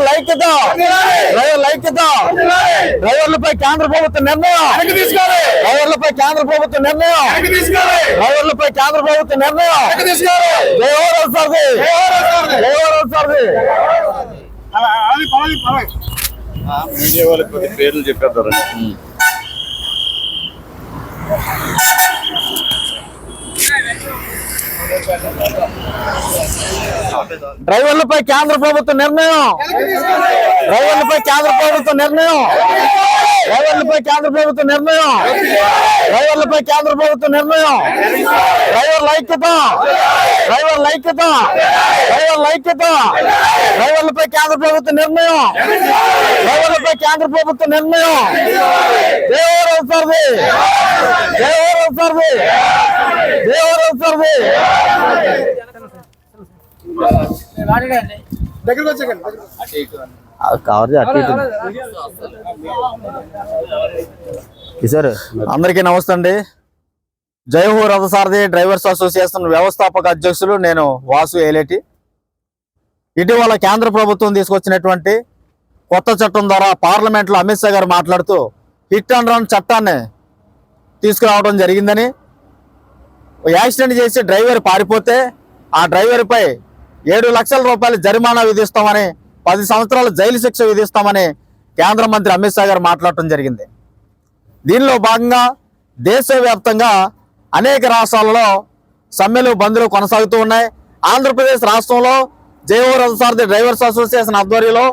డ్రైవర్ల ఐక్యత డ్రైవర్లపై కేంద్ర ప్రభుత్వ నిర్ణయం డ్రైవర్లపై కేంద్ర ప్రభుత్వ నిర్ణయం మీడియా వాళ్ళకి కొద్ది పేర్లు చెప్పేద్దారు. డ్రైవర్లపై కేంద్ర ప్రభుత్వ నిర్ణయం డ్రైవర్ల ఐక్యత డ్రైవర్లపై కేంద్ర ప్రభుత్వ నిర్ణయం సార్ అందరికీ నమస్తే అండి. జై హో రథసారథి డ్రైవర్స్ అసోసియేషన్ వ్యవస్థాపక అధ్యక్షులు నేను వాసు ఏలేటి. ఇటీవల కేంద్ర ప్రభుత్వం తీసుకొచ్చినటువంటి కొత్త చట్టం ద్వారా పార్లమెంట్లో అమిత్ షా గారు మాట్లాడుతూ హిట్ అండ్ రన్ చట్టాన్ని తీసుకురావడం జరిగిందని, యాక్సిడెంట్ చేసి డ్రైవర్ పారిపోతే ఆ డ్రైవర్పై 7 లక్షల రూపాయల జరిమానా విధిస్తామని, 10 సంవత్సరాల జైలు శిక్ష విధిస్తామని కేంద్ర మంత్రి అమిత్ షా గారు మాట్లాడటం జరిగింది. దీనిలో భాగంగా దేశవ్యాప్తంగా అనేక రాష్ట్రాలలో సమ్మెలు బంద్లు కొనసాగుతూ ఉన్నాయి. ఆంధ్రప్రదేశ్ రాష్ట్రంలో జై హో రథసారథి డ్రైవర్స్ అసోసియేషన్ ఆధ్వర్యంలో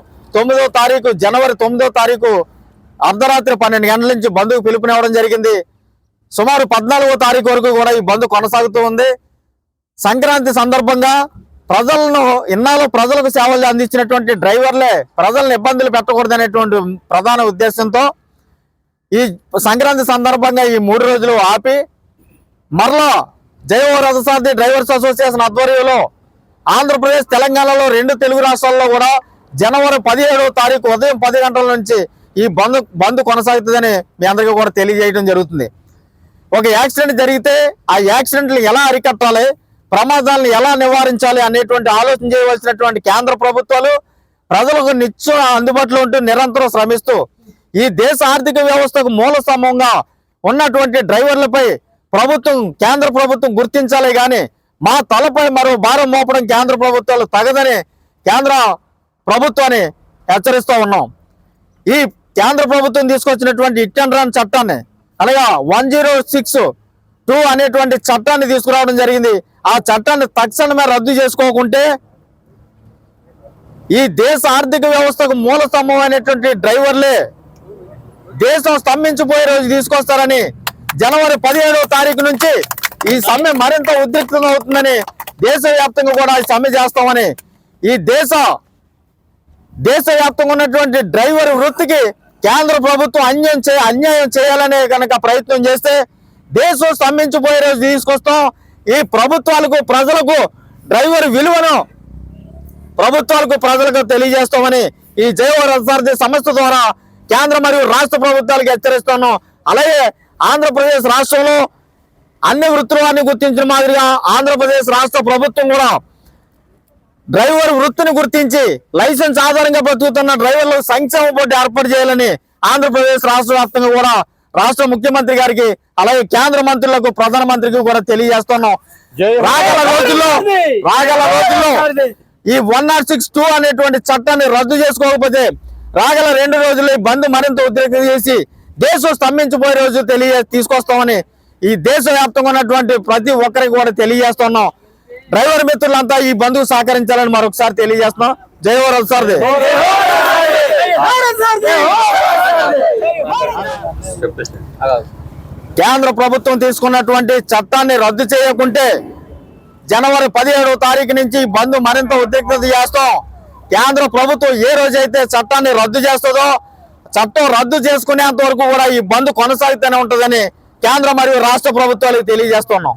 జనవరి 9వ తారీఖు అర్ధరాత్రి 12 గంటల నుంచి బంద్కు పిలుపునివ్వడం జరిగింది. సుమారు 14వ తారీఖు వరకు కూడా ఈ బంద్ కొనసాగుతూ ఉంది. సంక్రాంతి సందర్భంగా ఇన్నాళ్ళు ప్రజలకు సేవలు అందించినటువంటి డ్రైవర్లే ప్రజలను ఇబ్బందులు పెట్టకూడదనేటువంటి ప్రధాన ఉద్దేశంతో ఈ సంక్రాంతి సందర్భంగా ఈ 3 రోజులు ఆపి మరలా జై హో రథసారథి డ్రైవర్స్ అసోసియేషన్ ఆధ్వర్యంలో ఆంధ్రప్రదేశ్ తెలంగాణలో 2 తెలుగు రాష్ట్రాల్లో కూడా జనవరి 17వ తారీఖు ఉదయం 10 గంటల నుంచి ఈ బంద్ కొనసాగుతుందని మీ అందరికీ కూడా తెలియజేయడం జరుగుతుంది. ఒక యాక్సిడెంట్ జరిగితే ఆ యాక్సిడెంట్లు ఎలా అరికట్టాలి, ప్రమాదాలను ఎలా నివారించాలి అనేటువంటి ఆలోచన చేయవలసినటువంటి కేంద్ర ప్రభుత్వాలు ప్రజలకు నిత్యం అందుబాటులో ఉంటూ నిరంతరం శ్రమిస్తూ ఈ దేశ ఆర్థిక వ్యవస్థకు మూల స్తంభంగా ఉన్నటువంటి డ్రైవర్లపై కేంద్ర ప్రభుత్వం గుర్తించాలి కానీ మా తలపై మరో భారం మోపడం కేంద్ర ప్రభుత్వాలు తగదని కేంద్ర ప్రభుత్వాన్ని హెచ్చరిస్తూ ఉన్నాం. ఈ కేంద్ర ప్రభుత్వం తీసుకొచ్చినటువంటి హిట్ అండ్ రన్ చట్టాన్ని అనగా 1062 అనేటువంటి చట్టాన్ని తీసుకురావడం జరిగింది. ఆ చట్టాన్ని తక్షణమే రద్దు చేసుకోకుంటే ఈ దేశ ఆర్థిక వ్యవస్థకు మూల స్తంభమైనటువంటి డ్రైవర్లే దేశం స్తంభించిపోయే రోజు తీసుకొస్తారని, జనవరి 17వ తారీఖు నుంచి ఈ సమ్మె మరింత ఉద్రిక్తం అవుతుందని, దేశవ్యాప్తంగా కూడా ఈ సమ్మె చేస్తామని, ఈ దేశవ్యాప్తంగా ఉన్నటువంటి డ్రైవర్ వృత్తికి కేంద్ర ప్రభుత్వం అన్యాయం చేయాలనే కనుక ప్రయత్నం చేస్తే దేశం స్తంభించిపోయే రోజు తీసుకొస్తాం. ఈ ప్రజలకు డ్రైవర్ విలువను ప్రజలకు తెలియజేస్తామని ఈ జై హో రథసారథి సంస్థ ద్వారా కేంద్ర మరియు రాష్ట్ర ప్రభుత్వాలకు హెచ్చరిస్తున్నాం. అలాగే ఆంధ్రప్రదేశ్ రాష్ట్రంలో అన్ని వృత్తులను గుర్తించిన మాదిరిగా ఆంధ్రప్రదేశ్ రాష్ట్ర ప్రభుత్వం కూడా డ్రైవర్ వృత్తిని గుర్తించి లైసెన్స్ ఆధారంగా బతుకుతున్న డ్రైవర్లకు సంక్షేమ బోర్డు ఏర్పాటు చేయాలని ఆంధ్రప్రదేశ్ రాష్ట్ర వ్యాప్తంగా కూడా రాష్ట్ర ముఖ్యమంత్రి గారికి అలాగే కేంద్ర మంత్రులకు ప్రధానమంత్రికి కూడా తెలియజేస్తున్నాం. రాగల రోజుల్లో ఈ 1062 అనేటువంటి చట్టాన్ని రద్దు చేసుకోకపోతే రాగల 2 రోజుల్లో ఈ బంద్ మరింత ఉద్రేకం చేసి దేశం స్తంభించిపోయే రోజు తీసుకొస్తామని ఈ దేశవ్యాప్తంగా ఉన్నటువంటి ప్రతి ఒక్కరికి కూడా తెలియజేస్తున్నాం. డ్రైవర్ మిత్రులంతా ఈ బంద్కు సహకరించాలని మరొకసారి తెలియజేస్తున్నాం. జై హో రథసారథి. కేంద్ర ప్రభుత్వం తీసుకున్నటువంటి చట్టాన్ని రద్దు చేయకుంటే జనవరి 17వ తారీఖు నుంచి బంద్ మరింత ఉద్రిక్తత చేస్తాం. కేంద్ర ప్రభుత్వం ఏ రోజైతే చట్టాన్ని రద్దు చేస్తుందో చట్టం రద్దు చేసుకునేంత వరకు కూడా ఈ బంద్ కొనసాగుతూనే ఉంటుందని కేంద్ర మరియు రాష్ట్ర ప్రభుత్వాలకు తెలియజేస్తున్నాం.